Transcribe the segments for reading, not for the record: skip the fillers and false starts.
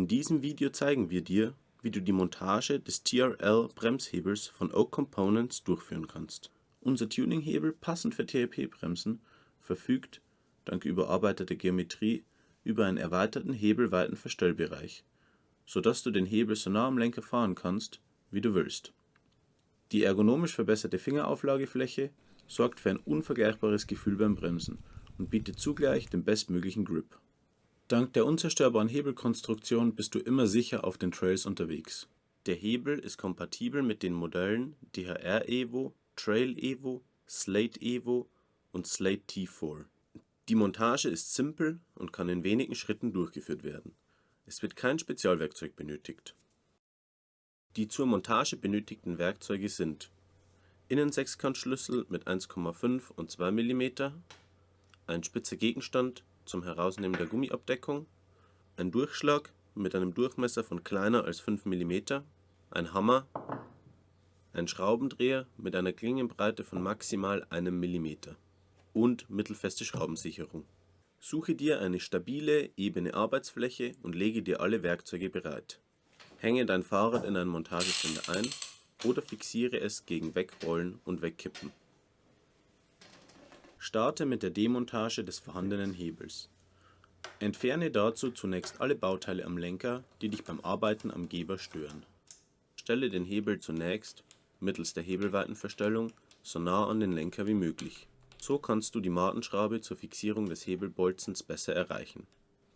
In diesem Video zeigen wir dir, wie du die Montage des TRL-Bremshebels von Oak Components durchführen kannst. Unser Tuninghebel, passend für TRP-Bremsen, verfügt, dank überarbeiteter Geometrie, über einen erweiterten hebelweiten Verstellbereich, sodass du den Hebel so nah am Lenker fahren kannst, wie du willst. Die ergonomisch verbesserte Fingerauflagefläche sorgt für ein unvergleichbares Gefühl beim Bremsen und bietet zugleich den bestmöglichen Grip. Dank der unzerstörbaren Hebelkonstruktion bist du immer sicher auf den Trails unterwegs. Der Hebel ist kompatibel mit den Modellen DHR Evo, Trail Evo, Slate Evo und Slate T4. Die Montage ist simpel und kann in wenigen Schritten durchgeführt werden. Es wird kein Spezialwerkzeug benötigt. Die zur Montage benötigten Werkzeuge sind: Innensechskantschlüssel mit 1,5 und 2 mm, ein spitzer Gegenstand zum Herausnehmen der Gummiabdeckung, ein Durchschlag mit einem Durchmesser von kleiner als 5 mm, ein Hammer, ein Schraubendreher mit einer Klingenbreite von maximal 1 mm und mittelfeste Schraubensicherung. Suche dir eine stabile, ebene Arbeitsfläche und lege dir alle Werkzeuge bereit. Hänge dein Fahrrad in einen Montageständer ein oder fixiere es gegen Wegrollen und Wegkippen. Starte mit der Demontage des vorhandenen Hebels. Entferne dazu zunächst alle Bauteile am Lenker, die dich beim Arbeiten am Geber stören. Stelle den Hebel zunächst, mittels der Hebelweitenverstellung, so nah an den Lenker wie möglich. So kannst du die Martenschraube zur Fixierung des Hebelbolzens besser erreichen.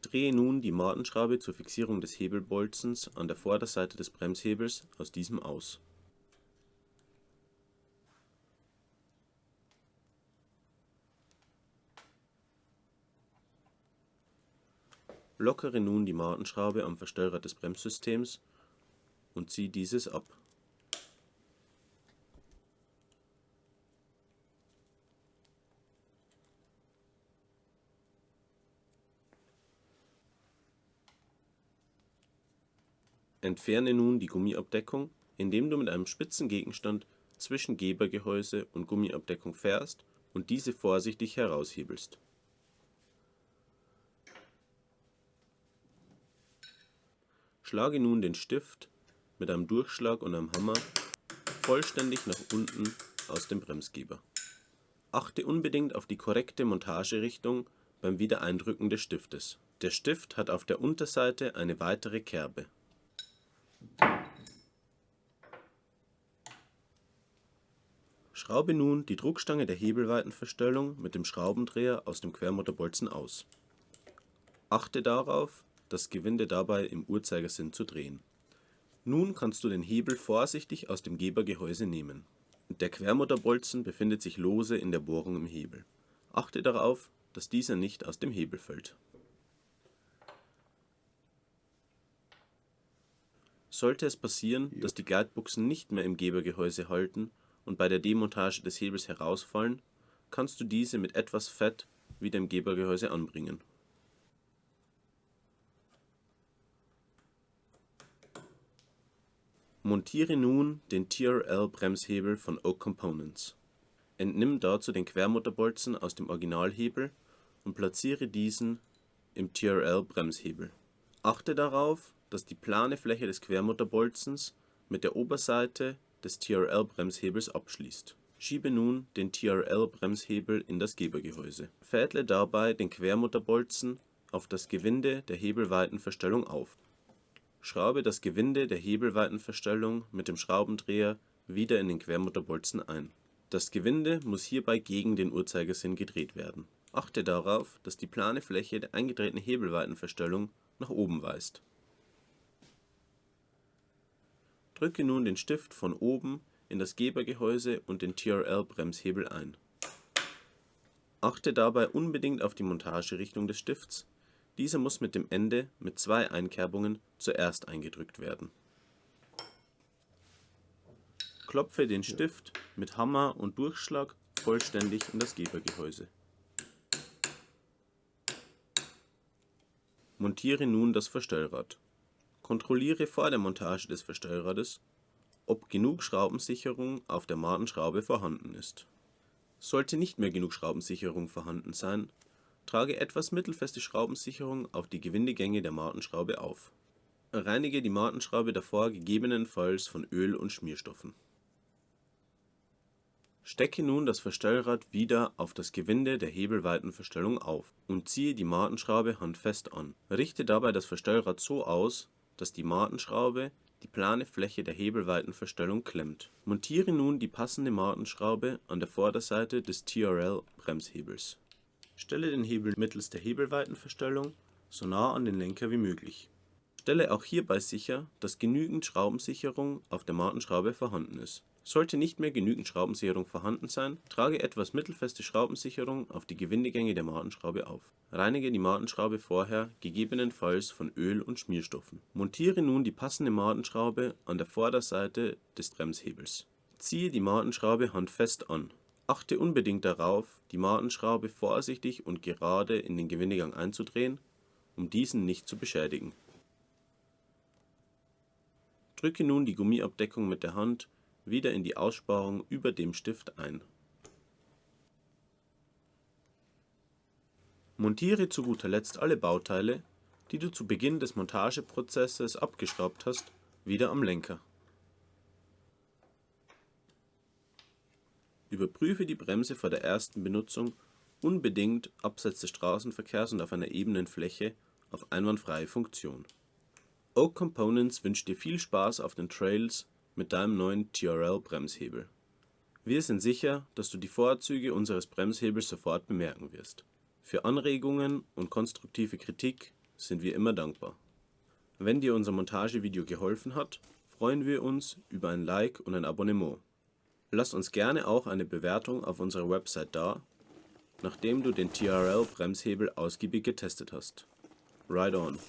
Drehe nun die Martenschraube zur Fixierung des Hebelbolzens an der Vorderseite des Bremshebels aus diesem aus. Lockere nun die Martenschraube am Verstellrad des Bremssystems und ziehe dieses ab. Entferne nun die Gummiabdeckung, indem du mit einem spitzen Gegenstand zwischen Gebergehäuse und Gummiabdeckung fährst und diese vorsichtig heraushebelst. Schlage nun den Stift mit einem Durchschlag und einem Hammer vollständig nach unten aus dem Bremsgeber. Achte unbedingt auf die korrekte Montagerichtung beim Wiedereindrücken des Stiftes. Der Stift hat auf der Unterseite eine weitere Kerbe. Schraube nun die Druckstange der Hebelweitenverstellung mit dem Schraubendreher aus dem Quermotorbolzen aus. Achte darauf, das Gewinde dabei im Uhrzeigersinn zu drehen. Nun kannst du den Hebel vorsichtig aus dem Gebergehäuse nehmen. Der Quermotorbolzen befindet sich lose in der Bohrung im Hebel. Achte darauf, dass dieser nicht aus dem Hebel fällt. Sollte es passieren, dass die Gleitbuchsen nicht mehr im Gebergehäuse halten und bei der Demontage des Hebels herausfallen, kannst du diese mit etwas Fett wieder im Gebergehäuse anbringen. Montiere nun den TRL-Bremshebel von Oak Components. Entnimm dazu den Quermotorbolzen aus dem Originalhebel und platziere diesen im TRL-Bremshebel. Achte darauf, dass die plane Fläche des Quermotorbolzens mit der Oberseite des TRL-Bremshebels abschließt. Schiebe nun den TRL-Bremshebel in das Gebergehäuse. Fädle dabei den Quermotorbolzen auf das Gewinde der Hebelweitenverstellung auf. Schraube das Gewinde der Hebelweitenverstellung mit dem Schraubendreher wieder in den Quermotorbolzen ein. Das Gewinde muss hierbei gegen den Uhrzeigersinn gedreht werden. Achte darauf, dass die plane Fläche der eingedrehten Hebelweitenverstellung nach oben weist. Drücke nun den Stift von oben in das Gebergehäuse und den TRL-Bremshebel ein. Achte dabei unbedingt auf die Montagerichtung des Stifts. Dieser muss mit dem Ende mit 2 Einkerbungen zuerst eingedrückt werden. Klopfe den Stift mit Hammer und Durchschlag vollständig in das Gebergehäuse. Montiere nun das Verstellrad. Kontrolliere vor der Montage des Verstellrades, ob genug Schraubensicherung auf der Martenschraube vorhanden ist. Sollte nicht mehr genug Schraubensicherung vorhanden sein, trage etwas mittelfeste Schraubensicherung auf die Gewindegänge der Martenschraube auf. Reinige die Martenschraube davor gegebenenfalls von Öl und Schmierstoffen. Stecke nun das Verstellrad wieder auf das Gewinde der Hebelweitenverstellung auf und ziehe die Martenschraube handfest an. Richte dabei das Verstellrad so aus, dass die Martenschraube die plane Fläche der Hebelweitenverstellung klemmt. Montiere nun die passende Martenschraube an der Vorderseite des TRL-Bremshebels. Stelle den Hebel mittels der Hebelweitenverstellung so nah an den Lenker wie möglich. Stelle auch hierbei sicher, dass genügend Schraubensicherung auf der Martenschraube vorhanden ist. Sollte nicht mehr genügend Schraubensicherung vorhanden sein, trage etwas mittelfeste Schraubensicherung auf die Gewindegänge der Martenschraube auf. Reinige die Martenschraube vorher gegebenenfalls von Öl und Schmierstoffen. Montiere nun die passende Martenschraube an der Vorderseite des Bremshebels. Ziehe die Martenschraube handfest an. Achte unbedingt darauf, die Martenschraube vorsichtig und gerade in den Gewindegang einzudrehen, um diesen nicht zu beschädigen. Drücke nun die Gummiabdeckung mit der Hand wieder in die Aussparung über dem Stift ein. Montiere zu guter Letzt alle Bauteile, die du zu Beginn des Montageprozesses abgeschraubt hast, wieder am Lenker. Überprüfe die Bremse vor der ersten Benutzung unbedingt abseits des Straßenverkehrs und auf einer ebenen Fläche auf einwandfreie Funktion. Oak Components wünscht dir viel Spaß auf den Trails mit deinem neuen TRL-Bremshebel. Wir sind sicher, dass du die Vorzüge unseres Bremshebels sofort bemerken wirst. Für Anregungen und konstruktive Kritik sind wir immer dankbar. Wenn dir unser Montagevideo geholfen hat, freuen wir uns über ein Like und ein Abonnement. Lass uns gerne auch eine Bewertung auf unserer Website da, nachdem du den TRL-Bremshebel ausgiebig getestet hast. Ride on!